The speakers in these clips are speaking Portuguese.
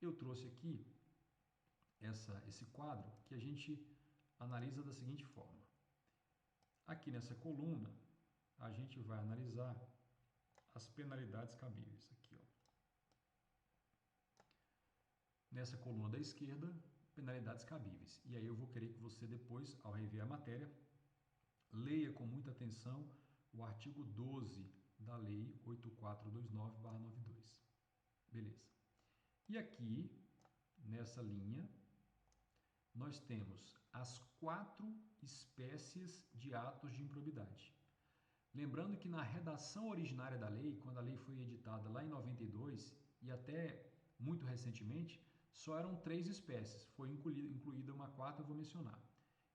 eu trouxe aqui esse quadro que a gente analisa da seguinte forma. Aqui nessa coluna, a gente vai analisar as penalidades cabíveis. Aqui, ó. Nessa coluna da esquerda, penalidades cabíveis. E aí eu vou querer que você depois, ao rever a matéria, leia com muita atenção o artigo 12 da Lei 8429/92. Beleza. E aqui, nessa linha, nós temos as 4 espécies de atos de improbidade. Lembrando que na redação originária da lei, quando a lei foi editada lá em 92 e até muito recentemente, só eram 3 espécies. Foi incluída uma 4ª, eu vou mencionar.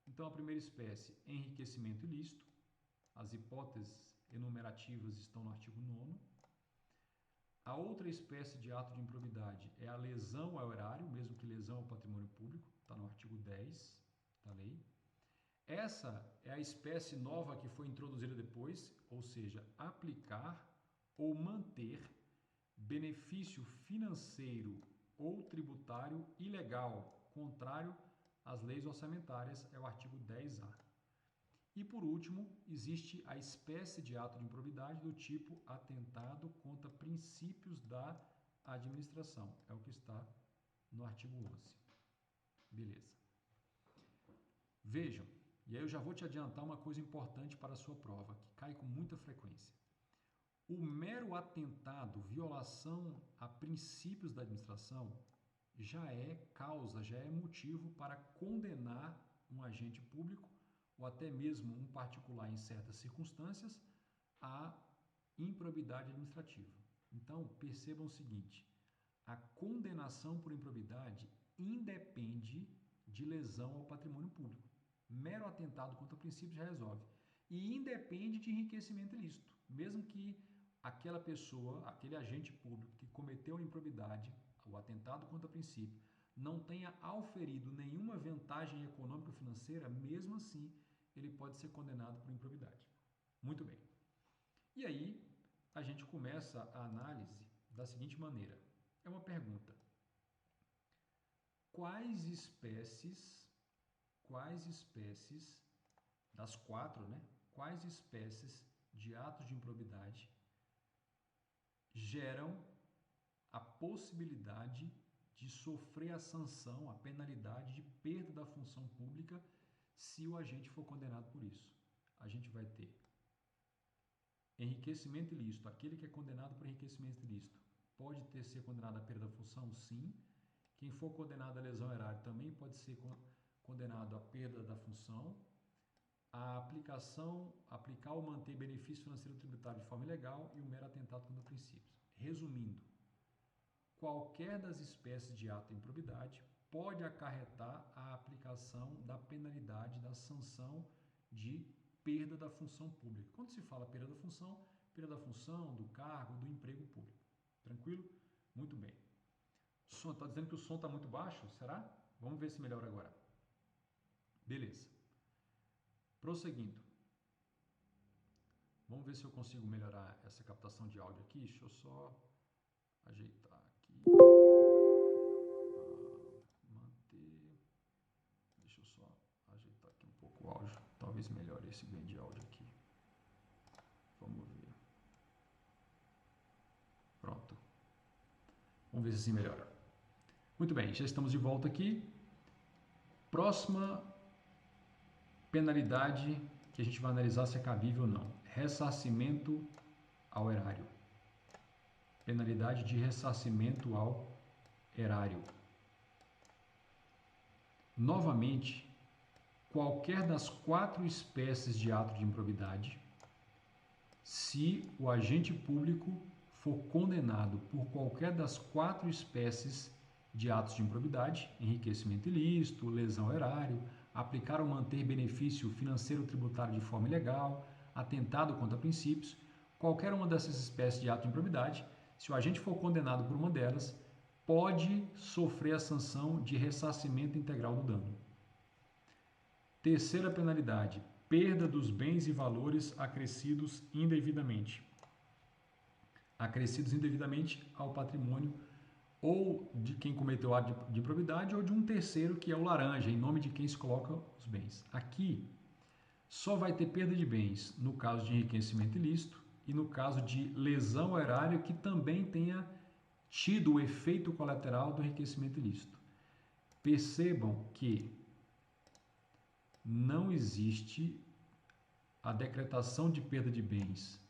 Então, a primeira espécie, enriquecimento ilícito. As hipóteses enumerativas estão no artigo 9º. A outra espécie de ato de improbidade é a lesão ao erário, mesmo que lesão ao patrimônio público, está no artigo 10 da lei. Essa é a espécie nova que foi introduzida depois, ou seja, aplicar ou manter benefício financeiro ou tributário ilegal, contrário às leis orçamentárias, é o artigo 10A. E, por último, existe a espécie de ato de improbidade do tipo atentado contra princípios da administração. É o que está no artigo 11. Beleza. Vejam, e aí eu já vou te adiantar uma coisa importante para a sua prova, que cai com muita frequência. O mero atentado, violação a princípios da administração, já é causa, já é motivo para condenar um agente público ou até mesmo um particular em certas circunstâncias, a improbidade administrativa. Então, percebam o seguinte, a condenação por improbidade independe de lesão ao patrimônio público. Mero atentado contra princípios já resolve. E independe de enriquecimento ilícito. Mesmo que aquela pessoa, aquele agente público que cometeu a improbidade, o atentado contra princípio, não tenha auferido nenhuma vantagem econômica ou financeira, mesmo assim, ele pode ser condenado por improbidade. Muito bem. E aí, a gente começa a análise da seguinte maneira. É uma pergunta. Quais espécies das 4, né? Quais espécies de atos de improbidade geram a possibilidade de sofrer a sanção, a penalidade de perda da função pública se o agente for condenado por isso? A gente vai ter enriquecimento ilícito. Aquele que é condenado por enriquecimento ilícito pode ser condenado à perda da função? Sim. Quem for condenado à lesão erária também pode ser condenado à perda da função. Aplicar ou manter benefício financeiro tributário de forma ilegal e o mero atentado contra princípios. Resumindo, qualquer das espécies de ato de improbidade pode acarretar a aplicação da penalidade, da sanção de perda da função pública. Quando se fala perda da função, do cargo, do emprego público. Tranquilo? Muito bem. Está dizendo que o som está muito baixo? Será? Vamos ver se melhora agora. Beleza. Prosseguindo. Vamos ver se eu consigo melhorar essa captação de áudio aqui. Deixa eu só ajeitar aqui. Manter. Deixa eu só ajeitar aqui um pouco o áudio. Talvez melhore esse ganho de áudio aqui. Vamos ver. Pronto. Vamos ver se assim melhora. Muito bem, já estamos de volta aqui. Próxima penalidade que a gente vai analisar se é cabível ou não. Ressarcimento ao erário. Penalidade de ressarcimento ao erário. Novamente, qualquer das 4 espécies de ato de improbidade, se o agente público for condenado por qualquer das 4 espécies de atos de improbidade, enriquecimento ilícito, lesão ao erário, aplicar ou manter benefício financeiro ou tributário de forma ilegal, atentado contra princípios, qualquer uma dessas espécies de ato de improbidade, se o agente for condenado por uma delas, pode sofrer a sanção de ressarcimento integral do dano. Terceira penalidade, perda dos bens e valores acrescidos indevidamente. Acrescidos indevidamente ao patrimônio ou de quem cometeu o ato de improbidade, ou de um terceiro, que é o laranja, em nome de quem se coloca os bens. Aqui, só vai ter perda de bens no caso de enriquecimento ilícito e no caso de lesão ao erário que também tenha tido o efeito colateral do enriquecimento ilícito. Percebam que não existe a decretação de perda de bens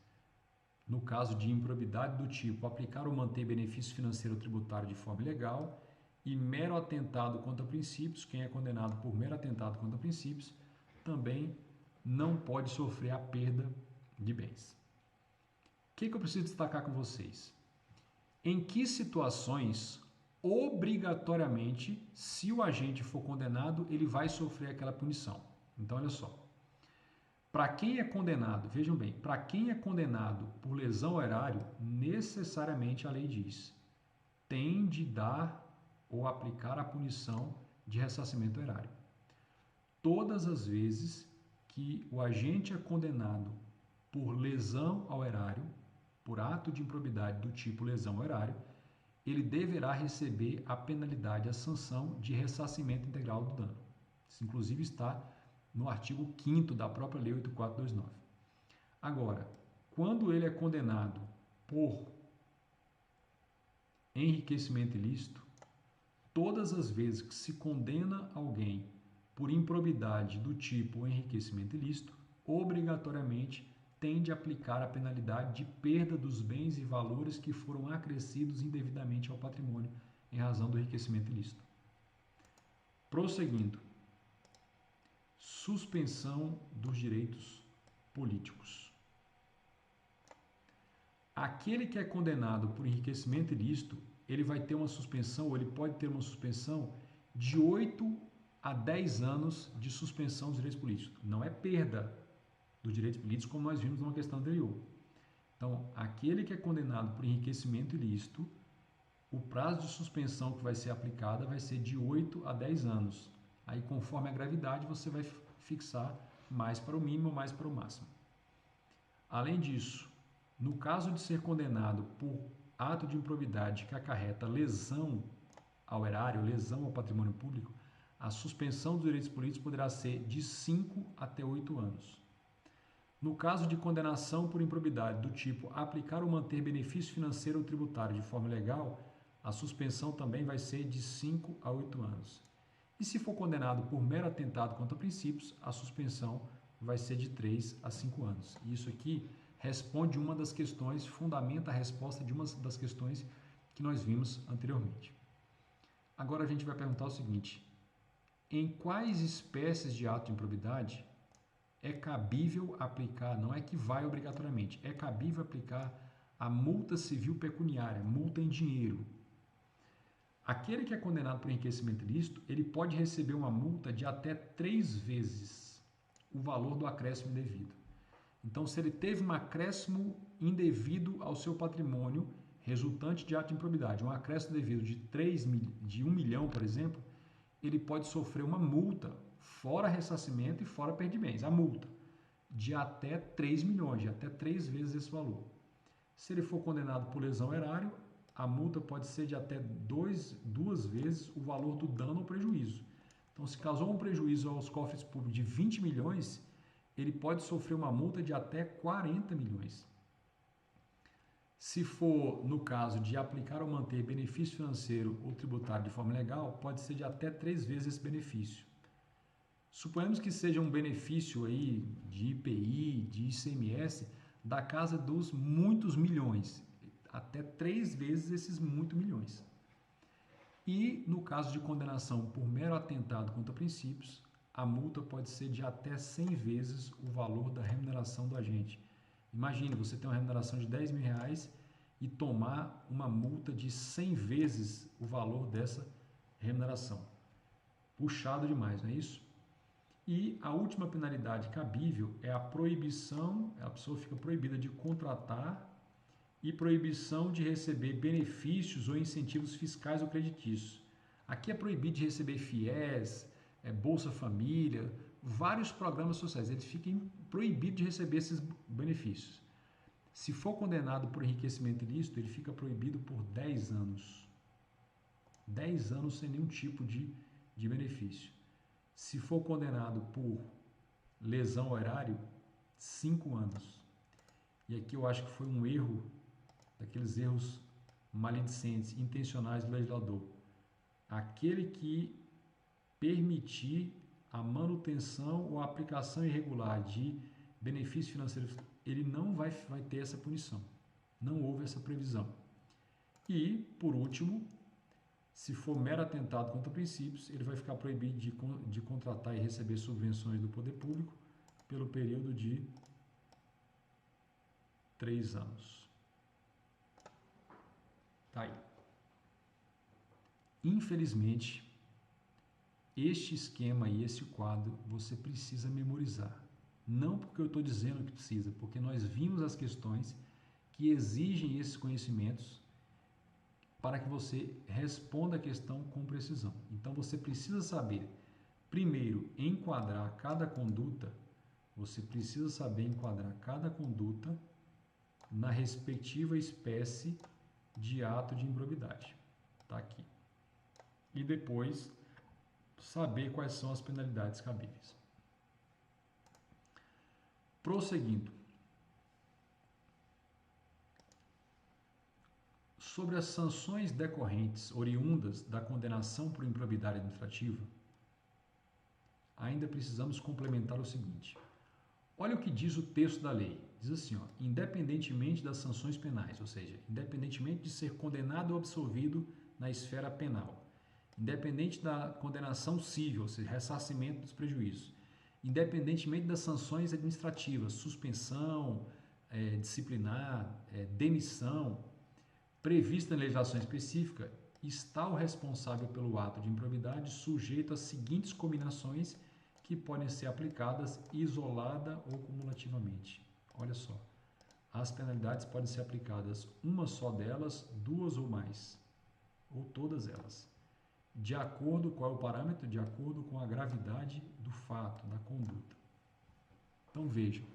no caso de improbidade do tipo aplicar ou manter benefício financeiro ou tributário de forma ilegal e mero atentado contra princípios, quem é condenado por mero atentado contra princípios, também não pode sofrer a perda de bens. O que eu preciso destacar com vocês? Em que situações, obrigatoriamente, se o agente for condenado, ele vai sofrer aquela punição? Então, olha só. Para quem é condenado, vejam bem, para quem é condenado por lesão ao erário, necessariamente a lei diz, tem de dar ou aplicar a punição de ressarcimento erário. Todas as vezes que o agente é condenado por lesão ao erário, por ato de improbidade do tipo lesão ao erário, ele deverá receber a penalidade, a sanção de ressarcimento integral do dano. Isso, inclusive, está no artigo 5º da própria Lei 8429. Agora, quando ele é condenado por enriquecimento ilícito, todas as vezes que se condena alguém por improbidade do tipo enriquecimento ilícito, obrigatoriamente tem de aplicar a penalidade de perda dos bens e valores que foram acrescidos indevidamente ao patrimônio em razão do enriquecimento ilícito. Prosseguindo. Suspensão dos direitos políticos. Aquele que é condenado por enriquecimento ilícito, ele vai ter uma suspensão, ou ele pode ter uma suspensão de 8 a 10 anos de suspensão dos direitos políticos. Não é perda dos direitos políticos, como nós vimos numa questão anterior. Então, aquele que é condenado por enriquecimento ilícito, o prazo de suspensão que vai ser aplicada vai ser de 8 a 10 anos. Aí, conforme a gravidade, você vai fixar mais para o mínimo ou mais para o máximo. Além disso, no caso de ser condenado por ato de improbidade que acarreta lesão ao erário, lesão ao patrimônio público, a suspensão dos direitos políticos poderá ser de 5 até 8 anos. No caso de condenação por improbidade do tipo aplicar ou manter benefício financeiro ou tributário de forma ilegal, a suspensão também vai ser de 5 a 8 anos. E se for condenado por mero atentado contra princípios, a suspensão vai ser de 3 a 5 anos. E isso aqui responde uma das questões, fundamenta a resposta de uma das questões que nós vimos anteriormente. Agora a gente vai perguntar o seguinte: em quais espécies de ato de improbidade é cabível aplicar, não é que vai obrigatoriamente, é cabível aplicar a multa civil pecuniária, multa em dinheiro? Aquele que é condenado por enriquecimento ilícito, ele pode receber uma multa de até 3 vezes o valor do acréscimo indevido. Então, se ele teve um acréscimo indevido ao seu patrimônio resultante de ato de improbidade, um acréscimo indevido de 1 milhão, por exemplo, ele pode sofrer uma multa, fora ressarcimento e fora perda de bens, a multa de até 3 milhões, de até 3 vezes esse valor. Se ele for condenado por lesão ao erário, a multa pode ser de até 2 vezes o valor do dano ou prejuízo. Então, se causou um prejuízo aos cofres públicos de 20 milhões, ele pode sofrer uma multa de até 40 milhões. Se for no caso de aplicar ou manter benefício financeiro ou tributário de forma legal, pode ser de até 3 vezes esse benefício. Suponhamos que seja um benefício aí de IPI, de ICMS, da casa dos muitos milhões, até 3 vezes esses muitos milhões. E no caso de condenação por mero atentado contra princípios, a multa pode ser de até 100 vezes o valor da remuneração do agente. Imagine, você tem uma remuneração de R$10.000 e tomar uma multa de 100 vezes o valor dessa remuneração. Puxado demais, não é isso? E a última penalidade cabível é a proibição, a pessoa fica proibida de contratar e proibição de receber benefícios ou incentivos fiscais ou creditícios. Aqui é proibido de receber FIES, Bolsa Família, vários programas sociais. Eles ficam proibidos de receber esses benefícios. Se for condenado por enriquecimento ilícito, ele fica proibido por 10 anos. 10 anos sem nenhum tipo de benefício. Se for condenado por lesão ao erário, 5 anos. E aqui eu acho que foi um erro, daqueles erros maledicentes, intencionais do legislador. Aquele que permitir a manutenção ou a aplicação irregular de benefícios financeiros, ele não vai ter essa punição. Não houve essa previsão. E, por último, se for mero atentado contra princípios, ele vai ficar proibido de contratar e receber subvenções do poder público pelo período de 3 anos. Tá aí. Infelizmente, este esquema e esse quadro você precisa memorizar. Não porque eu estou dizendo que precisa, porque nós vimos as questões que exigem esses conhecimentos para que você responda a questão com precisão. Então, você precisa saber, primeiro, enquadrar cada conduta, você precisa saber enquadrar cada conduta na respectiva espécie de ato de improbidade. Está aqui. E depois, saber quais são as penalidades cabíveis. Prosseguindo. Sobre as sanções decorrentes oriundas da condenação por improbidade administrativa, ainda precisamos complementar o seguinte. Olha o que diz o texto da lei. Diz assim, ó, independentemente das sanções penais, ou seja, independentemente de ser condenado ou absolvido na esfera penal, independente da condenação civil, ou seja, ressarcimento dos prejuízos, independentemente das sanções administrativas, suspensão, disciplinar, demissão, prevista em legislação específica, está o responsável pelo ato de improbidade sujeito às seguintes combinações que podem ser aplicadas isolada ou cumulativamente. Olha só, as penalidades podem ser aplicadas uma só delas, duas ou mais, ou todas elas. De acordo com o parâmetro, de acordo com a gravidade do fato, da conduta. Então vejam,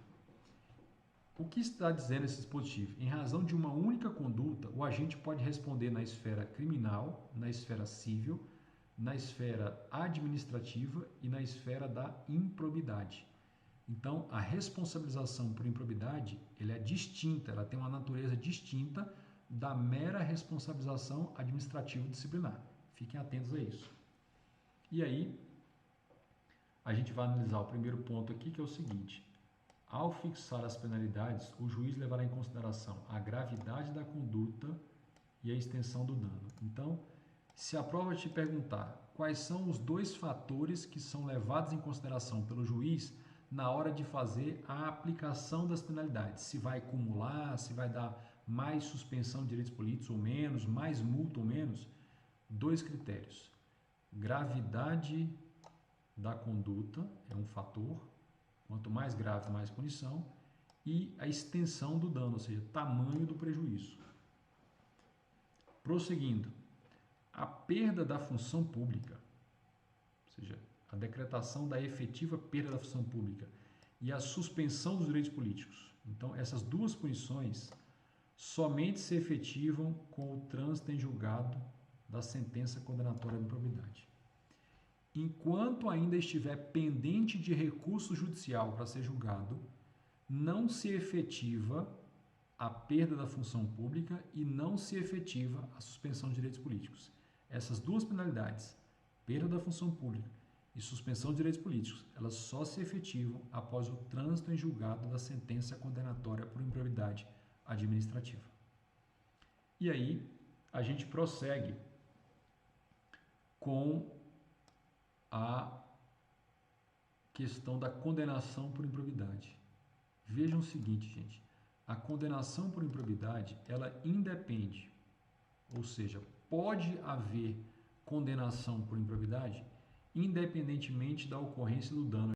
o que está dizendo esse dispositivo? Em razão de uma única conduta, o agente pode responder na esfera criminal, na esfera civil, na esfera administrativa e na esfera da improbidade. Então, a responsabilização por improbidade, ela é distinta, ela tem uma natureza distinta da mera responsabilização administrativa disciplinar. Fiquem atentos a isso. E aí, a gente vai analisar o primeiro ponto aqui, que é o seguinte. Ao fixar as penalidades, o juiz levará em consideração a gravidade da conduta e a extensão do dano. Então, se a prova te perguntar quais são os 2 fatores que são levados em consideração pelo juiz na hora de fazer a aplicação das penalidades, se vai acumular, se vai dar mais suspensão de direitos políticos ou menos, mais multa ou menos, 2 critérios. Gravidade da conduta é um fator, quanto mais grave, mais punição, e a extensão do dano, ou seja, tamanho do prejuízo. Prosseguindo, a perda da função pública, ou seja, a decretação da efetiva perda da função pública e a suspensão dos direitos políticos. Então, essas 2 punições somente se efetivam com o trânsito em julgado da sentença condenatória de improbidade. Enquanto ainda estiver pendente de recurso judicial para ser julgado, não se efetiva a perda da função pública e não se efetiva a suspensão de direitos políticos. Essas 2 penalidades, perda da função pública e suspensão de direitos políticos, elas só se efetivam após o trânsito em julgado da sentença condenatória por improbidade administrativa. E aí, a gente prossegue com a questão da condenação por improbidade. Vejam o seguinte, gente, a condenação por improbidade, ela independe, ou seja, pode haver condenação por improbidade independentemente da ocorrência do dano